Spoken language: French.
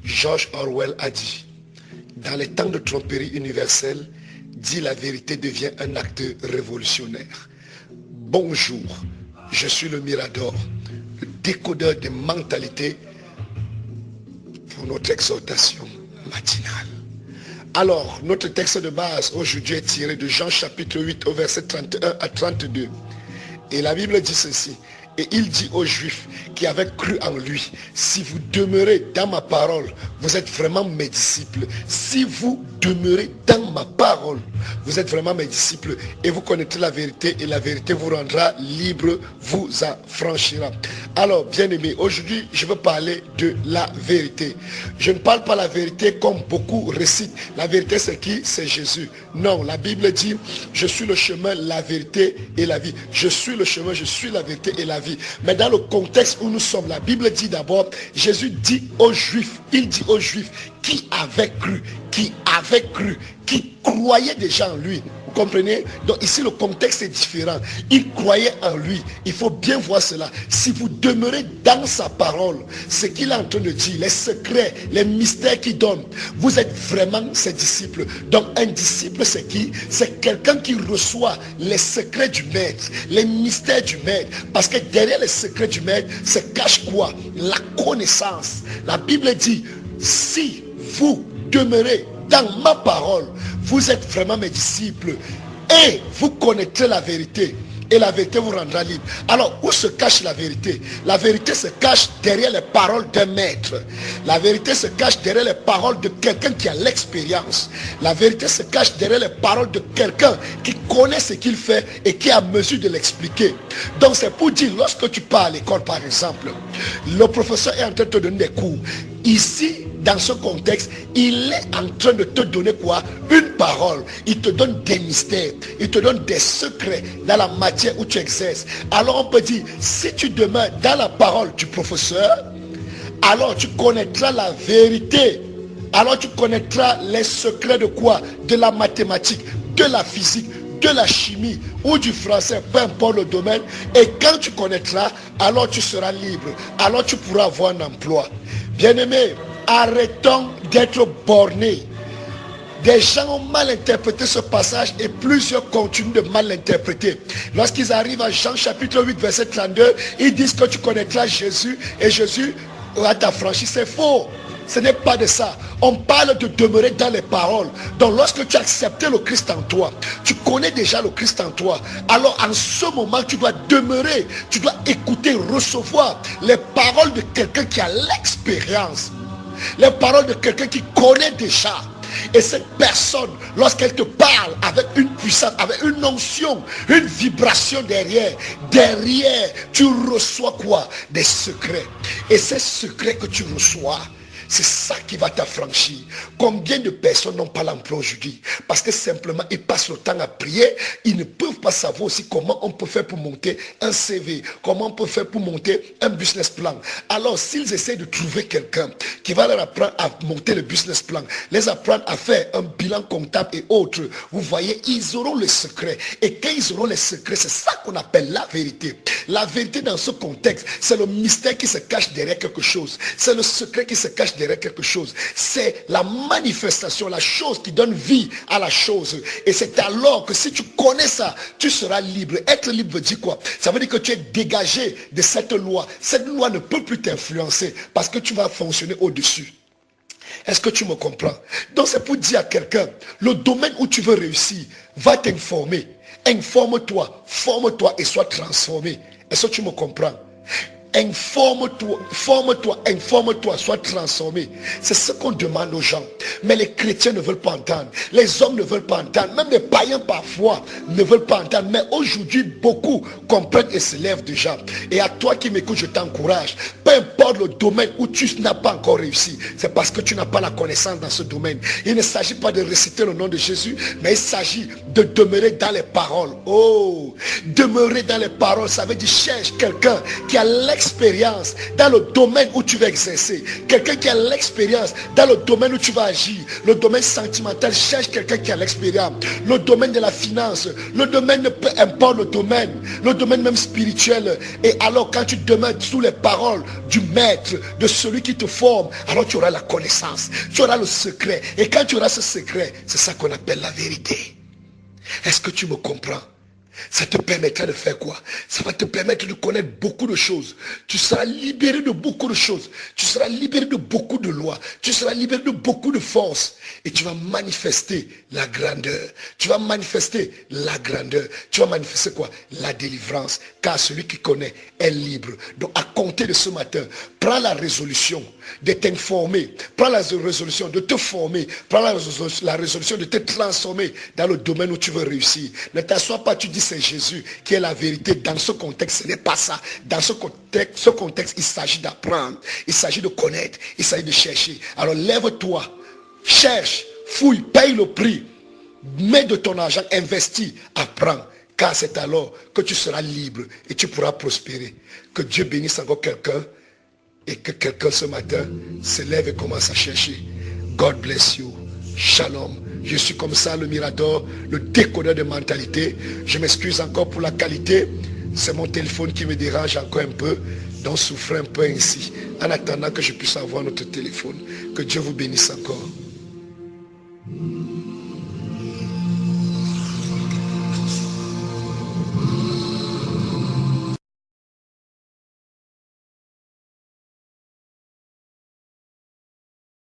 George Orwell a dit, dans les temps de tromperie universelle, dire la vérité devient un acte révolutionnaire. Bonjour, je suis le Mirador, le décodeur des mentalités pour notre exhortation matinale. Alors, notre texte de base aujourd'hui est tiré de Jean chapitre 8 au verset 31 à 32. Et la Bible dit ceci. Et il dit aux Juifs qui avaient cru en lui, si vous demeurez dans ma parole, vous êtes vraiment mes disciples. Si vous demeurez dans ma parole, vous êtes vraiment mes disciples. Et vous connaîtrez la vérité et la vérité vous rendra libre, vous affranchira. Alors, bien-aimés, aujourd'hui, je veux parler de la vérité. Je ne parle pas la vérité comme beaucoup récitent. La vérité, c'est qui? C'est Jésus. Non, la Bible dit, je suis le chemin, la vérité et la vie. Je suis le chemin, je suis la vérité et la vie. Mais dans le contexte où nous sommes, la Bible dit d'abord, Jésus dit aux Juifs, il dit aux Juifs qui avaient cru, qui croyaient déjà en lui. Vous comprenez? Donc ici le contexte est différent. Ils croyaient en lui. Il faut bien voir cela. Si vous demeurez dans sa parole, ce qu'il est en train de dire, les secrets, les mystères qu'il donne, vous êtes vraiment ses disciples. Donc un disciple c'est qui? C'est quelqu'un qui reçoit les secrets du maître, les mystères du maître. Parce que derrière les secrets du maître se cache quoi? La connaissance. La Bible dit, si vous demeurez dans ma parole, vous êtes vraiment mes disciples et vous connaîtrez la vérité et la vérité vous rendra libre. Alors, où se cache la vérité? La vérité se cache derrière les paroles d'un maître. La vérité se cache derrière les paroles de quelqu'un qui a l'expérience. La vérité se cache derrière les paroles de quelqu'un qui connaît ce qu'il fait et qui est à mesure de l'expliquer. Donc, c'est pour dire, lorsque tu pars à l'école, par exemple, le professeur est en train de te donner des cours. Ici, dans ce contexte, il est en train de te donner quoi? Une parole. Il te donne des mystères. Il te donne des secrets dans la matière où tu exerces. Alors on peut dire, si tu demeures dans la parole du professeur, alors tu connaîtras la vérité. Alors tu connaîtras les secrets de quoi? De la mathématique, de la physique, de la chimie ou du français, peu importe le domaine. Et quand tu connaîtras, alors tu seras libre. Alors tu pourras avoir un emploi. Bien-aimés, arrêtons d'être bornés. Des gens ont mal interprété ce passage et plusieurs continuent de mal l'interpréter. Lorsqu'ils arrivent à Jean chapitre 8 verset 32, ils disent que tu connaîtras Jésus et Jésus va t'affranchir. C'est faux. Ce n'est pas de ça. On parle de demeurer dans les paroles. Donc lorsque tu as accepté le Christ en toi, tu connais déjà le Christ en toi. Alors en ce moment, tu dois demeurer, tu dois écouter, recevoir les paroles de quelqu'un qui a l'expérience. Les paroles de quelqu'un qui connaît déjà. Et cette personne, lorsqu'elle te parle avec une puissance, avec une onction, une vibration derrière, tu reçois quoi? Des secrets. Et ces secrets que tu reçois, c'est ça qui va t'affranchir. Combien de personnes n'ont pas l'emploi aujourd'hui? Parce que simplement, ils passent le temps à prier. Ils ne peuvent pas savoir aussi comment on peut faire pour monter un CV. Comment on peut faire pour monter un business plan. Alors, s'ils essaient de trouver quelqu'un qui va leur apprendre à monter le business plan, les apprendre à faire un bilan comptable et autres, vous voyez, ils auront les secrets. Et quand ils auront les secrets, c'est ça qu'on appelle la vérité. La vérité dans ce contexte, c'est le mystère qui se cache derrière quelque chose. C'est le secret qui se cache derrière quelque chose. C'est la manifestation, la chose qui donne vie à la chose. Et c'est alors que si tu connais ça, tu seras libre. Être libre veut dire quoi? Ça veut dire que tu es dégagé de cette loi. Cette loi ne peut plus t'influencer parce que tu vas fonctionner au-dessus. Est-ce que tu me comprends? Donc c'est pour dire à quelqu'un, le domaine où tu veux réussir, va t'informer. Informe-toi, forme-toi et sois transformé. Est-ce que tu me comprends? Informe-toi, informe-toi, sois transformé. C'est ce qu'on demande aux gens. Mais les chrétiens ne veulent pas entendre. Les hommes ne veulent pas entendre. Même les païens parfois ne veulent pas entendre. Mais aujourd'hui, beaucoup comprennent et se lèvent déjà. Et à toi qui m'écoutes, je t'encourage. Peu importe le domaine où tu n'as pas encore réussi, c'est parce que tu n'as pas la connaissance dans ce domaine. Il ne s'agit pas de réciter le nom de Jésus, mais il s'agit de demeurer dans les paroles. Oh, demeurer dans les paroles, ça veut dire cherche quelqu'un qui a l'expérience l'expérience dans le domaine où tu vas exercer. Quelqu'un qui a l'expérience dans le domaine où tu vas agir. Le domaine sentimental cherche quelqu'un qui a l'expérience. Le domaine de la finance, le domaine, peu importe le domaine même spirituel. Et alors quand tu demeures sous les paroles du maître, de celui qui te forme, alors tu auras la connaissance, tu auras le secret. Et quand tu auras ce secret, c'est ça qu'on appelle la vérité. Est-ce que tu me comprends? Ça te permettra de faire quoi? Ça va te permettre de connaître beaucoup de choses. Tu seras libéré de beaucoup de choses. Tu seras libéré de beaucoup de lois. Tu seras libéré de beaucoup de force. Et tu vas manifester la grandeur. Tu vas manifester la grandeur. Tu vas manifester quoi? La délivrance. Car celui qui connaît est libre. Donc à compter de ce matin, prends la résolution de t'informer. Prends la résolution de te former. Prends la résolution de te transformer dans le domaine où tu veux réussir. Ne t'assois pas, tu dis c'est Jésus qui est la vérité. Dans ce contexte, ce n'est pas ça. Dans ce contexte, il s'agit d'apprendre. Il s'agit de connaître. Il s'agit de chercher. Alors lève-toi. Cherche. Fouille. Paye le prix. Mets de ton argent. Investis. Apprends. Car c'est alors que tu seras libre et tu pourras prospérer. Que Dieu bénisse encore quelqu'un. Et que quelqu'un ce matin se lève et commence à chercher. God bless you. Shalom. Je suis comme ça, le Mirador, le décodeur de mentalité. Je m'excuse encore pour la qualité. C'est mon téléphone qui me dérange encore un peu. Donc souffrez un peu ainsi. En attendant que je puisse avoir notre téléphone. Que Dieu vous bénisse encore.